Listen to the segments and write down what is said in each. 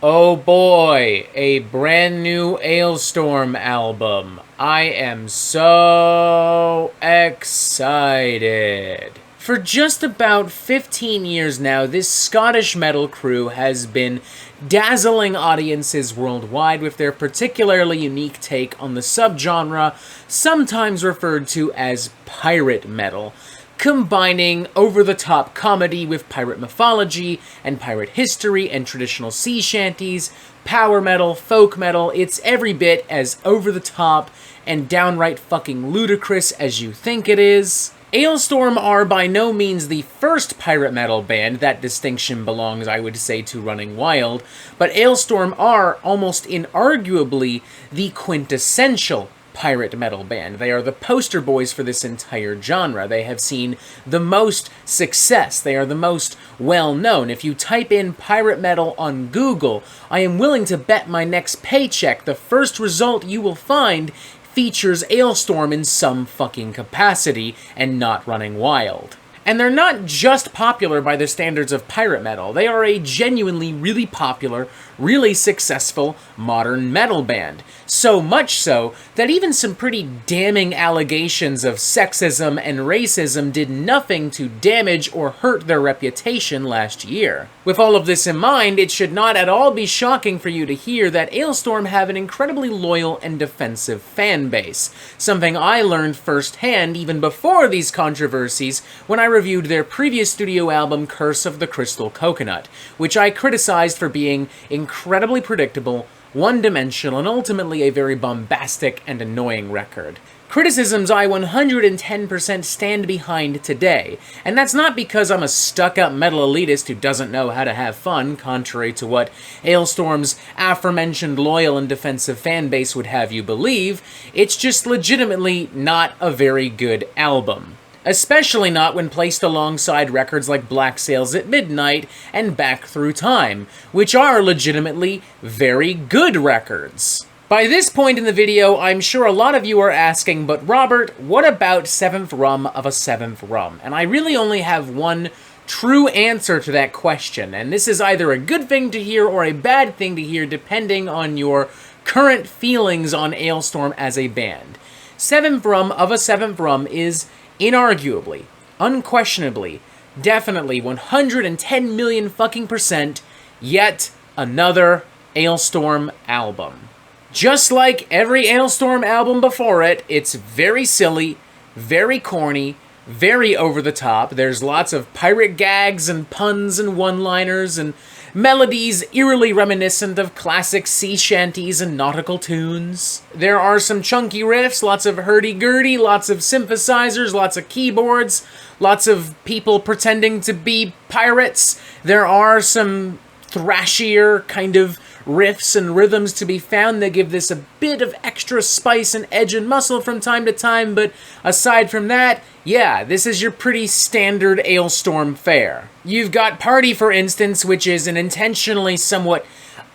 Oh boy, a brand new Alestorm album. I am so excited. For just about 15 years now, this Scottish metal crew has been dazzling audiences worldwide with their particularly unique take on the subgenre, sometimes referred to as pirate metal, combining over-the-top comedy with pirate mythology and pirate history and traditional sea shanties, power metal, folk metal. It's every bit as over-the-top and downright fucking ludicrous as you think it is. Alestorm are by no means the first pirate metal band. That distinction belongs, I would say, to Running Wild, but Alestorm are, almost inarguably, the quintessential pirate metal band. They are the poster boys for this entire genre. They have seen the most success. They are the most well-known. If you type in pirate metal on Google, I am willing to bet my next paycheck the first result you will find features Alestorm in some fucking capacity and not Running Wild. And they're not just popular by the standards of pirate metal. They are a genuinely really popular, really successful modern metal band. So much so that even some pretty damning allegations of sexism and racism did nothing to damage or hurt their reputation last year. With all of this in mind, it should not at all be shocking for you to hear that Alestorm have an incredibly loyal and defensive fan base, something I learned firsthand even before these controversies when I reviewed their previous studio album Curse of the Crystal Coconut, which I criticized for being incredibly predictable, one-dimensional, and ultimately a very bombastic and annoying record. Criticisms I 110% stand behind today, and that's not because I'm a stuck-up metal elitist who doesn't know how to have fun, contrary to what Alestorm's aforementioned loyal and defensive fanbase would have you believe. It's just legitimately not a very good album. Especially not when placed alongside records like Black Sails at Midnight and Back Through Time, which are legitimately very good records. By this point in the video, I'm sure a lot of you are asking, but Robert, what about Seventh Rum of a Seventh Rum? And I really only have one true answer to that question, and this is either a good thing to hear or a bad thing to hear depending on your current feelings on Alestorm as a band. Seventh Rum of a Seventh Rum is inarguably, unquestionably, definitely 110 million fucking percent yet another Alestorm album. Just like every Alestorm album before it, it's very silly, very corny, very over the top. There's lots of pirate gags and puns and one-liners and melodies eerily reminiscent of classic sea shanties and nautical tunes. There are some chunky riffs, lots of hurdy-gurdy, lots of synthesizers, lots of keyboards, lots of people pretending to be pirates. There are some thrashier kind of riffs and rhythms to be found that give this a bit of extra spice and edge and muscle from time to time, but aside from that, yeah, this is your pretty standard Alestorm fare. You've got Party, for instance, which is an intentionally somewhat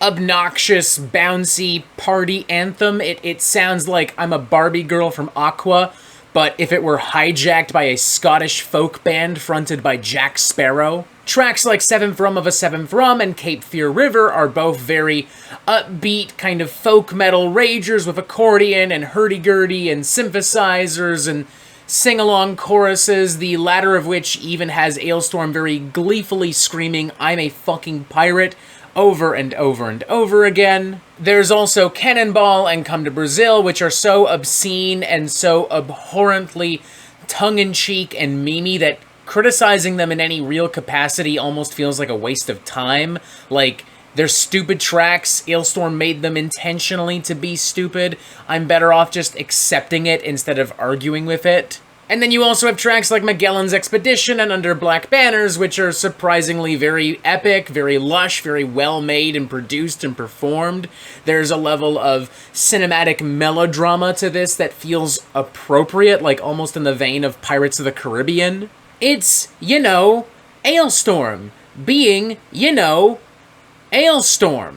obnoxious, bouncy party anthem. It sounds like I'm a Barbie girl from Aqua, but if it were hijacked by a Scottish folk band fronted by Jack Sparrow. Tracks like Seventh Rum of a Seventh Rum and Cape Fear River are both very upbeat kind of folk metal ragers with accordion and hurdy-gurdy and synthesizers and sing-along choruses, the latter of which even has Alestorm very gleefully screaming, "I'm a fucking pirate," over and over and over again. There's also Cannonball and Come to Brazil, which are so obscene and so abhorrently tongue-in-cheek and memey that criticizing them in any real capacity almost feels like a waste of time. Like, they're stupid tracks. Alestorm made them intentionally to be stupid. I'm better off just accepting it instead of arguing with it. And then you also have tracks like Magellan's Expedition and Under Black Banners, which are surprisingly very epic, very lush, very well-made and produced and performed. There's a level of cinematic melodrama to this that feels appropriate, like almost in the vein of Pirates of the Caribbean. It's, Alestorm being, Alestorm.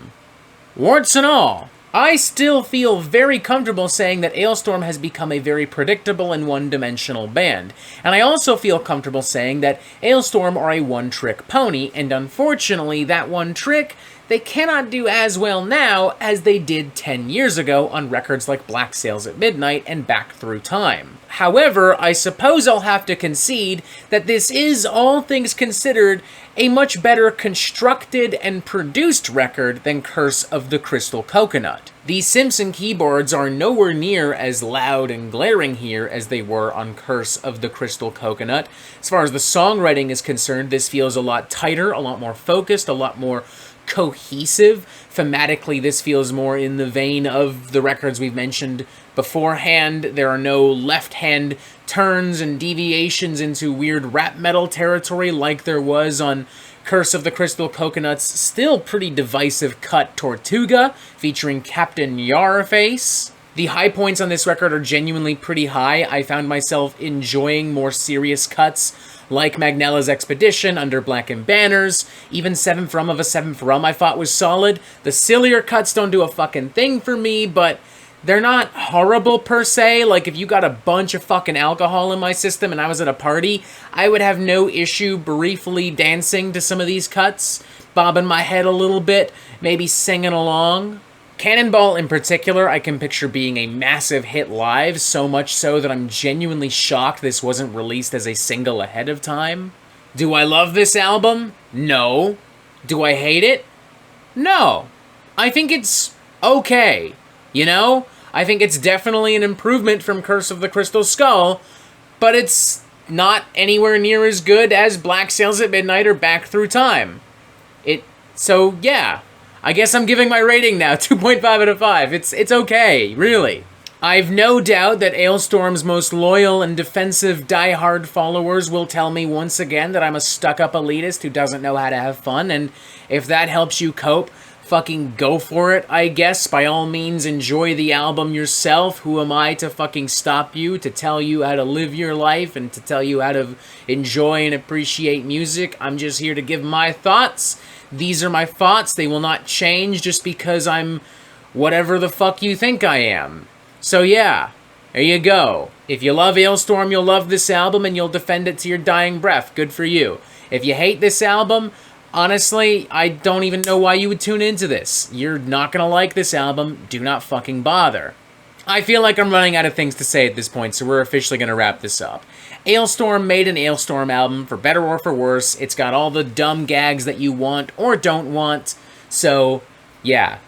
Warts and all. I still feel very comfortable saying that Alestorm has become a very predictable and one-dimensional band, and I also feel comfortable saying that Alestorm are a one-trick pony, and unfortunately that one trick they cannot do as well now as they did 10 years ago on records like Black Sails at Midnight and Back Through Time. However, I suppose I'll have to concede that this is, all things considered, a much better constructed and produced record than Curse of the Crystal Coconut. The Simpson keyboards are nowhere near as loud and glaring here as they were on Curse of the Crystal Coconut. As far as the songwriting is concerned, this feels a lot tighter, a lot more focused, a lot more cohesive. Thematically, this feels more in the vein of the records we've mentioned beforehand. There are no left-hand turns and deviations into weird rap metal territory like there was on Curse of the Crystal Coconut's still pretty divisive cut Tortuga, featuring Captain Yarface. The high points on this record are genuinely pretty high. I found myself enjoying more serious cuts like Magnella's Expedition, Under Blackened Banners. Even Seventh Rum of a Seventh Rum I thought was solid. The sillier cuts don't do a fucking thing for me, but they're not horrible per se. Like, if you got a bunch of fucking alcohol in my system and I was at a party, I would have no issue briefly dancing to some of these cuts, bobbing my head a little bit, maybe singing along. Cannonball in particular, I can picture being a massive hit live, so much so that I'm genuinely shocked this wasn't released as a single ahead of time. Do I love this album? No. Do I hate it? No. I think it's okay. You know? I think it's definitely an improvement from Curse of the Crystal Skull, but it's not anywhere near as good as Black Sails at Midnight or Back Through Time. So yeah. I guess I'm giving my rating now, 2.5 out of 5. It's okay, really. I've no doubt that Alestorm's most loyal and defensive die-hard followers will tell me once again that I'm a stuck-up elitist who doesn't know how to have fun, and if that helps you cope, fucking go for it, I guess. By all means, enjoy the album yourself. Who am I to fucking stop you, to tell you how to live your life, and to tell you how to enjoy and appreciate music? I'm just here to give my thoughts. These are my thoughts. They will not change just because I'm whatever the fuck you think I am. So yeah, there you go. If you love Alestorm, you'll love this album and you'll defend it to your dying breath. Good for you. If you hate this album, honestly, I don't even know why you would tune into this. You're not gonna like this album. Do not fucking bother. I feel like I'm running out of things to say at this point, so we're officially going to wrap this up. Alestorm made an Alestorm album, for better or for worse. It's got all the dumb gags that you want or don't want. So, yeah.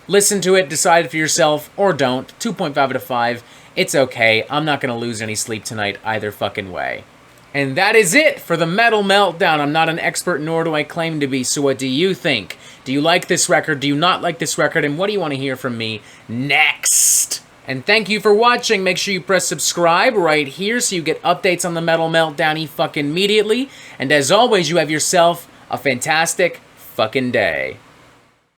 Listen to it, decide for yourself, or don't. 2.5 out of 5. It's okay. I'm not going to lose any sleep tonight either fucking way. And that is it for the Metal Meltdown. I'm not an expert, nor do I claim to be, so what do you think? Do you like this record? Do you not like this record? And what do you want to hear from me next? And thank you for watching. Make sure you press subscribe right here so you get updates on the Metal Meltdown fucking immediately. And as always, you have yourself a fantastic fucking day.